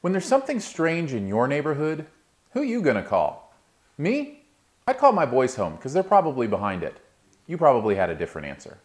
When there's something strange in your neighborhood, who you gonna call? Me? I'd call my boys home because they're probably behind it. You probably had a different answer.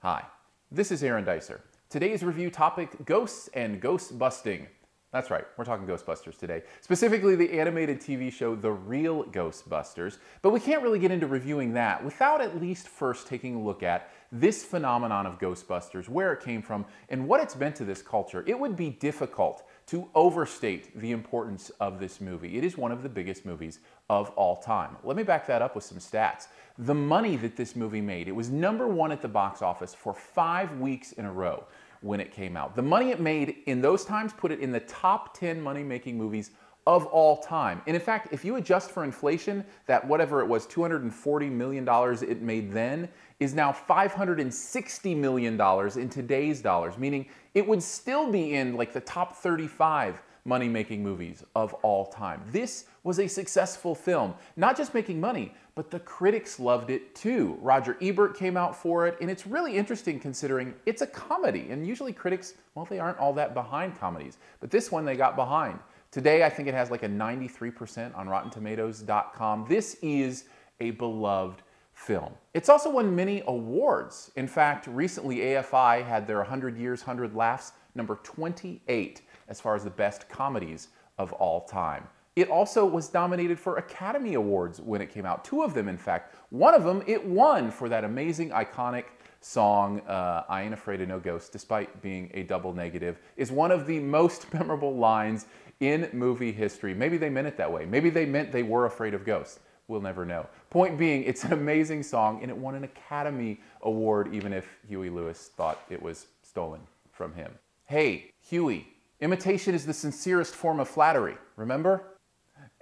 Hi, this is Aaron Dicer. Today's review topic, ghosts and ghost busting. That's right, we're talking Ghostbusters today. Specifically the animated TV show, The Real Ghostbusters. But we can't really get into reviewing that without at least first taking a look at this phenomenon of Ghostbusters, where it came from, and what it's meant to this culture. It would be difficult to overstate the importance of this movie. It is one of the biggest movies of all time. Let me back that up with some stats. The money that this movie made, it was #1 at the box office for 5 weeks in a row when it came out. The money it made in those times put it in the top 10 money-making movies of all time. And in fact, if you adjust for inflation, that whatever it was, $240 million it made then, is now $560 million in today's dollars, meaning it would still be in like the top 35 money-making movies of all time. This was a successful film, not just making money, but the critics loved it too. Roger Ebert came out for it, and it's really interesting considering it's a comedy, and usually critics, well, they aren't all that behind comedies, but this one they got behind. Today, I think it has like a 93% on RottenTomatoes.com. This is a beloved film. It's also won many awards. In fact, recently AFI had their 100 Years, 100 Laughs, number 28 as far as the best comedies of all time. It also was nominated for Academy Awards when it came out. 2 of them, in fact. One of them, it won for that amazing, iconic song, I Ain't Afraid of No Ghosts, despite being a double negative, is one of the most memorable lines in movie history. Maybe they meant it that way. Maybe they meant they were afraid of ghosts. We'll never know. Point being, it's an amazing song, and it won an Academy Award, even if Huey Lewis thought it was stolen from him. Hey, Huey, imitation is the sincerest form of flattery, remember?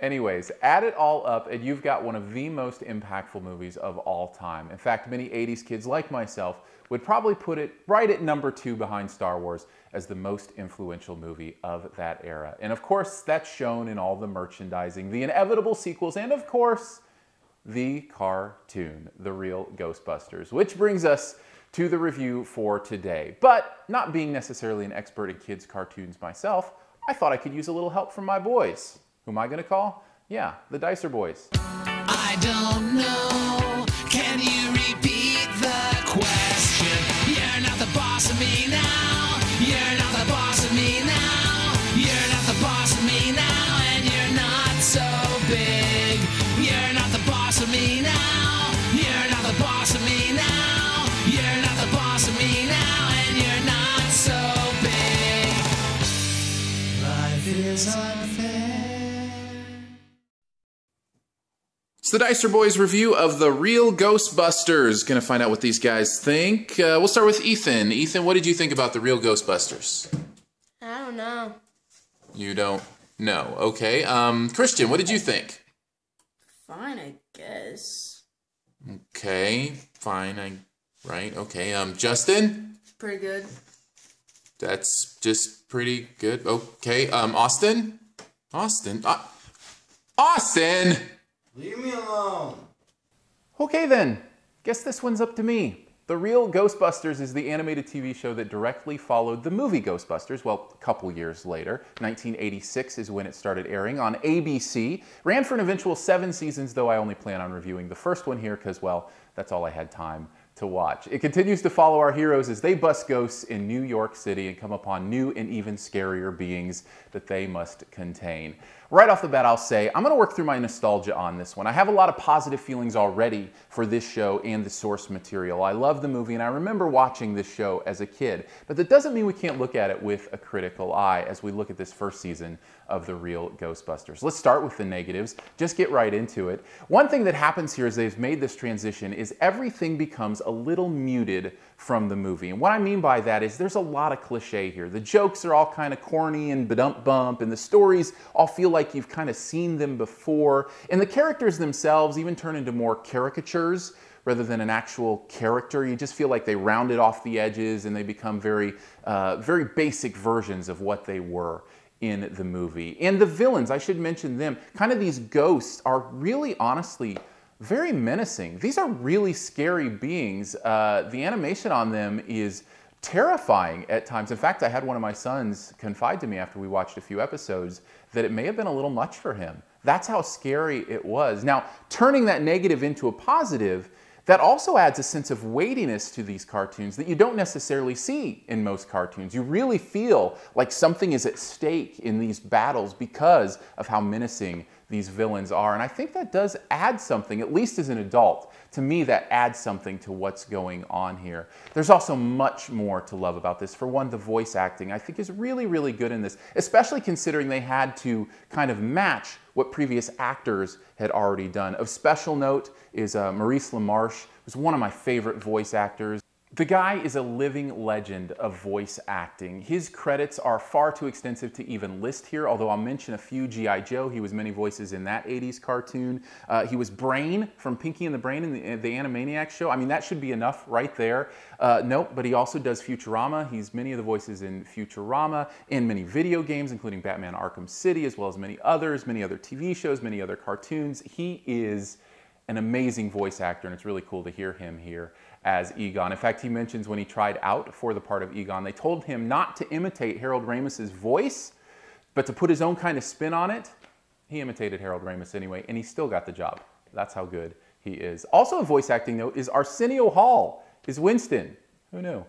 Anyways, add it all up and you've got one of the most impactful movies of all time. In fact, many 80s kids like myself would probably put it right at #2 behind Star Wars as the most influential movie of that era. And of course, that's shown in all the merchandising, the inevitable sequels, and of course, the cartoon, The Real Ghostbusters, which brings us to the review for today. But not being necessarily an expert in kids' cartoons myself, I thought I could use a little help from my boys. Who am I gonna call? Yeah, the Dicer Boys. I don't know. Can you repeat the question? You're not the boss of me now. You're not the boss of me now. You're not the boss of me now, and you're not so big. You're not the boss of me now. You're not the boss of me now. You're not the boss of me now, and you're not so big. Life is unfair. It's the Dicer Boys review of The Real Ghostbusters. Gonna find out what these guys think. We'll start with Ethan. Ethan, what did you think about The Real Ghostbusters? I don't know. You don't know. Okay. Christian, what did you think? Fine, I guess. Okay. Fine. Right. Okay. Justin? Pretty good. That's just pretty good. Okay. Austin? Austin? Austin! Leave me alone. Okay then, guess this one's up to me. The Real Ghostbusters is the animated TV show that directly followed the movie Ghostbusters, well, a couple years later. 1986 is when it started airing on ABC. Ran for an eventual 7 seasons, though I only plan on reviewing the first one here because, well, that's all I had time to watch. It continues to follow our heroes as they bust ghosts in New York City and come upon new and even scarier beings that they must contain. Right off the bat, I'll say, I'm going to work through my nostalgia on this one. I have a lot of positive feelings already for this show and the source material. I love the movie and I remember watching this show as a kid, but that doesn't mean we can't look at it with a critical eye as we look at this first season of The Real Ghostbusters. Let's start with the negatives, just get right into it. One thing that happens here as they've made this transition is everything becomes a little muted from the movie. And what I mean by that is there's a lot of cliche here. The jokes are all kind of corny and ba-dump-bump, and the stories all feel like you've kind of seen them before. And the characters themselves even turn into more caricatures rather than an actual character. You just feel like they rounded off the edges and they become very, very basic versions of what they were in the movie. And the villains, I should mention them, kind of these ghosts are really honestly very menacing. These are really scary beings. The animation on them is terrifying at times. In fact, I had one of my sons confide to me after we watched a few episodes that it may have been a little much for him. That's how scary it was. Now, turning that negative into a positive, that also adds a sense of weightiness to these cartoons that you don't necessarily see in most cartoons. You really feel like something is at stake in these battles because of how menacing these villains are. And I think that does add something, at least as an adult. To me, that adds something to what's going on here. There's also much more to love about this. For one, the voice acting I think is really, really good in this, especially considering they had to kind of match what previous actors had already done. Of special note is Maurice LaMarche, who's one of my favorite voice actors. The guy is a living legend of voice acting. His credits are far too extensive to even list here, although I'll mention a few. G.I. Joe, he was many voices in that 80s cartoon. He was Brain from Pinky and the Brain in the Animaniacs show. I mean, that should be enough right there. Nope, but he also does Futurama. He's many of the voices in Futurama, in many video games, including Batman Arkham City, as well as many other TV shows, many other cartoons. He is an amazing voice actor, and it's really cool to hear him here as Egon. In fact, he mentions when he tried out for the part of Egon, they told him not to imitate Harold Ramis's voice, but to put his own kind of spin on it. He imitated Harold Ramis anyway, and he still got the job. That's how good he is. Also a voice acting note is Arsenio Hall is Winston. Who knew?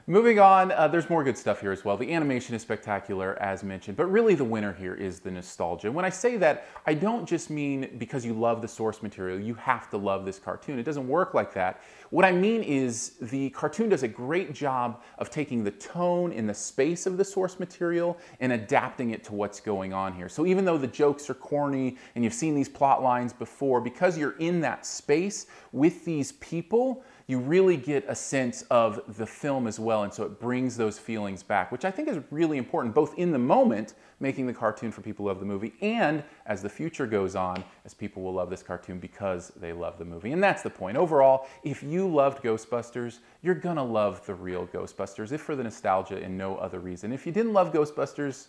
Moving on, there's more good stuff here as well. The animation is spectacular, as mentioned, but really the winner here is the nostalgia. When I say that, I don't just mean because you love the source material, you have to love this cartoon. It doesn't work like that. What I mean is the cartoon does a great job of taking the tone and the space of the source material and adapting it to what's going on here. So even though the jokes are corny and you've seen these plot lines before, because you're in that space with these people, you really get a sense of the film as well, and so it brings those feelings back, which I think is really important, both in the moment, making the cartoon for people who love the movie, and as the future goes on, as people will love this cartoon because they love the movie. And that's the point. Overall, if you loved Ghostbusters, you're gonna love the real Ghostbusters, if for the nostalgia and no other reason. If you didn't love Ghostbusters,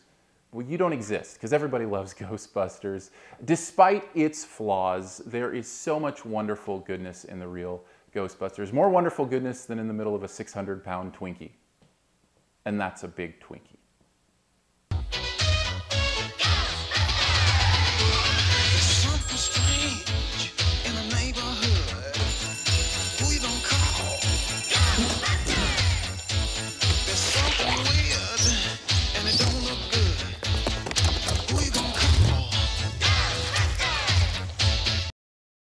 well, you don't exist, because everybody loves Ghostbusters. Despite its flaws, there is so much wonderful goodness in the real Ghostbusters. More wonderful goodness than in the middle of a 600-pound Twinkie. And that's a big Twinkie.